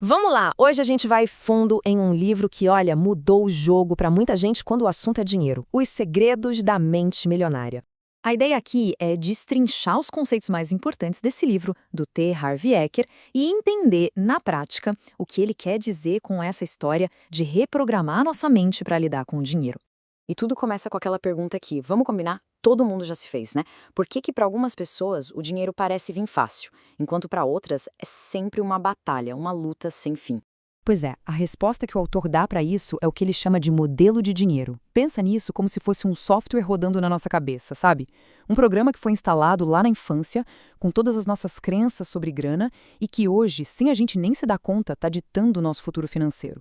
Vamos lá! Hoje a gente vai fundo em um livro que, olha, mudou o jogo para muita gente quando o assunto é dinheiro. Os Segredos da Mente Milionária. A ideia aqui é destrinchar os conceitos mais importantes desse livro, do T. Harv Eker, e entender, na prática, o que ele quer dizer com essa história de reprogramar nossa mente para lidar com o dinheiro. E tudo começa com aquela pergunta aqui, vamos combinar? Todo mundo já se fez, né? Por que para algumas pessoas o dinheiro parece vir fácil, enquanto para outras é sempre uma batalha, uma luta sem fim? Pois é, a resposta que o autor dá para isso é o que ele chama de modelo de dinheiro. Pensa nisso como se fosse um software rodando na nossa cabeça, sabe? Um programa que foi instalado lá na infância, com todas as nossas crenças sobre grana e que hoje, sem a gente nem se dar conta, está ditando o nosso futuro financeiro.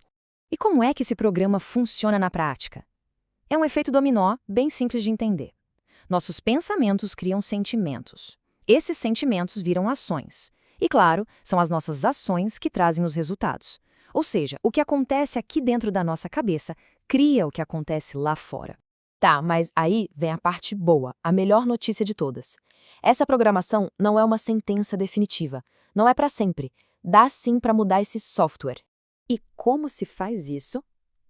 E como é que esse programa funciona na prática? É um efeito dominó bem simples de entender. Nossos pensamentos criam sentimentos. Esses sentimentos viram ações. E, claro, são as nossas ações que trazem os resultados. Ou seja, o que acontece aqui dentro da nossa cabeça cria o que acontece lá fora. Tá, mas aí vem a parte boa, a melhor notícia de todas. Essa programação não é uma sentença definitiva. Não é para sempre. Dá sim para mudar esse software. E como se faz isso?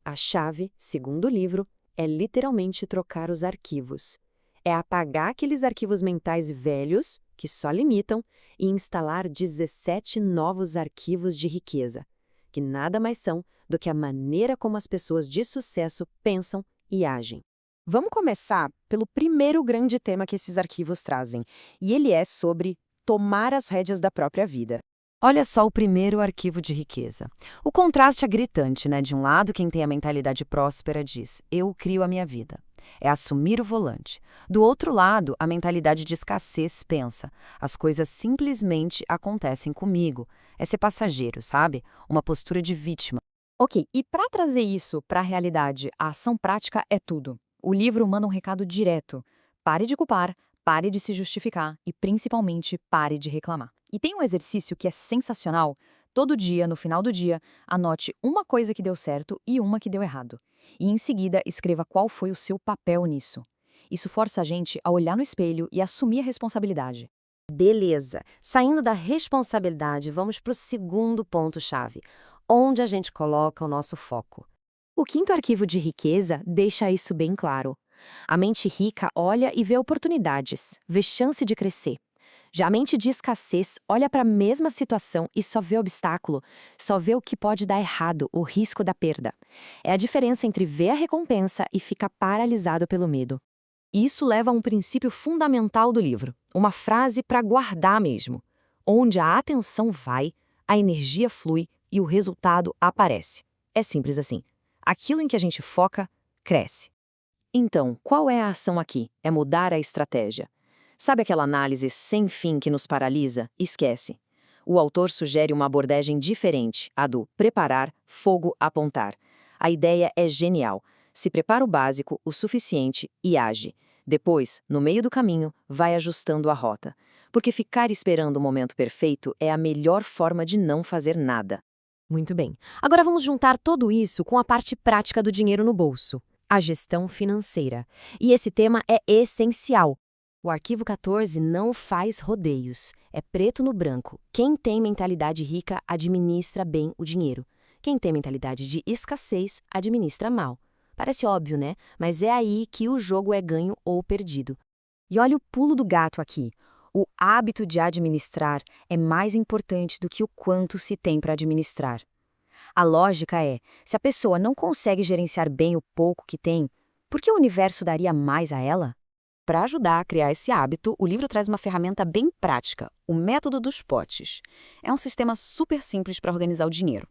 A chave, segundo o livro, é literalmente trocar os arquivos. É apagar aqueles arquivos mentais velhos, que só limitam, e instalar 17 novos arquivos de riqueza, que nada mais são do que a maneira como as pessoas de sucesso pensam e agem. Vamos começar pelo primeiro grande tema que esses arquivos trazem, e ele é sobre tomar as rédeas da própria vida. Olha só o primeiro arquivo de riqueza. O contraste é gritante, né? De um lado, quem tem a mentalidade próspera diz, eu crio a minha vida. É assumir o volante. Do outro lado, a mentalidade de escassez pensa, as coisas simplesmente acontecem comigo. É ser passageiro, sabe? Uma postura de vítima. Ok, e para trazer isso para a realidade, a ação prática é tudo. O livro manda um recado direto. Pare de culpar, pare de se justificar e, principalmente, pare de reclamar. E tem um exercício que é sensacional. Todo dia, no final do dia, anote uma coisa que deu certo e uma que deu errado. E, em seguida, escreva qual foi o seu papel nisso. Isso força a gente a olhar no espelho e assumir a responsabilidade. Beleza. Saindo da responsabilidade, vamos para o segundo ponto-chave, onde a gente coloca o nosso foco. O quinto arquivo de riqueza deixa isso bem claro. A mente rica olha e vê oportunidades, vê chance de crescer. Já a mente de escassez olha para a mesma situação e só vê obstáculo, só vê o que pode dar errado, o risco da perda. É a diferença entre ver a recompensa e ficar paralisado pelo medo. Isso leva a um princípio fundamental do livro, uma frase para guardar mesmo. Onde a atenção vai, a energia flui e o resultado aparece. É simples assim. Aquilo em que a gente foca, cresce. Então, qual é a ação aqui? É mudar a estratégia. Sabe aquela análise sem fim que nos paralisa? Esquece. O autor sugere uma abordagem diferente, a do preparar, fogo, apontar. A ideia é genial. Se prepara o básico, o suficiente e age. Depois, no meio do caminho, vai ajustando a rota. Porque ficar esperando o momento perfeito é a melhor forma de não fazer nada. Muito bem. Agora vamos juntar tudo isso com a parte prática do dinheiro no bolso, a gestão financeira. E esse tema é essencial. O arquivo 14 não faz rodeios. É preto no branco. Quem tem mentalidade rica administra bem o dinheiro. Quem tem mentalidade de escassez administra mal. Parece óbvio, né? Mas é aí que o jogo é ganho ou perdido. E olha o pulo do gato aqui. O hábito de administrar é mais importante do que o quanto se tem para administrar. A lógica é, se a pessoa não consegue gerenciar bem o pouco que tem, por que o universo daria mais a ela? Para ajudar a criar esse hábito, o livro traz uma ferramenta bem prática, o método dos potes. É um sistema super simples para organizar o dinheiro.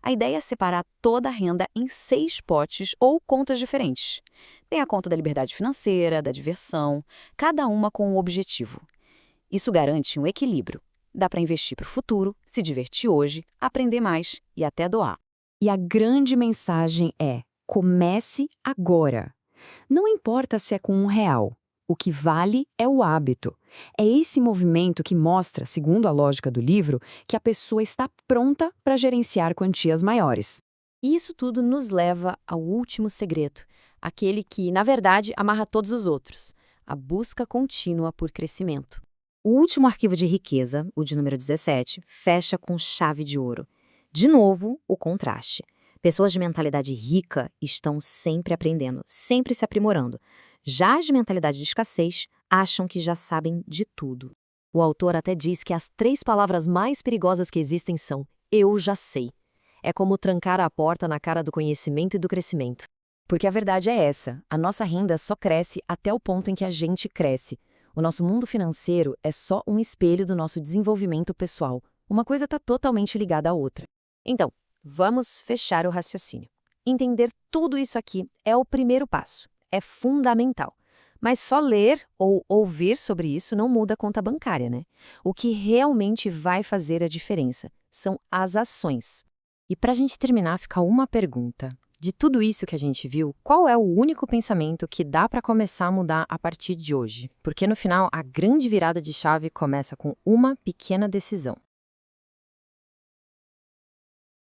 A ideia é separar toda a renda em 6 potes ou contas diferentes. Tem a conta da liberdade financeira, da diversão, cada uma com um objetivo. Isso garante um equilíbrio. Dá para investir para o futuro, se divertir hoje, aprender mais e até doar. E a grande mensagem é: comece agora. Não importa se é com R$ 1. O que vale é o hábito. É esse movimento que mostra, segundo a lógica do livro, que a pessoa está pronta para gerenciar quantias maiores. E isso tudo nos leva ao último segredo, aquele que, na verdade, amarra todos os outros: a busca contínua por crescimento. O último arquivo de riqueza, o de número 17, fecha com chave de ouro. De novo, o contraste. Pessoas de mentalidade rica estão sempre aprendendo, sempre se aprimorando. Já as de mentalidade de escassez acham que já sabem de tudo. O autor até diz que as 3 palavras mais perigosas que existem são "eu já sei". É como trancar a porta na cara do conhecimento e do crescimento. Porque a verdade é essa, a nossa renda só cresce até o ponto em que a gente cresce. O nosso mundo financeiro é só um espelho do nosso desenvolvimento pessoal. Uma coisa está totalmente ligada à outra. Então, vamos fechar o raciocínio. Entender tudo isso aqui é o primeiro passo. É fundamental. Mas só ler ou ouvir sobre isso não muda a conta bancária, né? O que realmente vai fazer a diferença são as ações. E para a gente terminar, fica uma pergunta. De tudo isso que a gente viu, qual é o único pensamento que dá para começar a mudar a partir de hoje? Porque no final, a grande virada de chave começa com uma pequena decisão.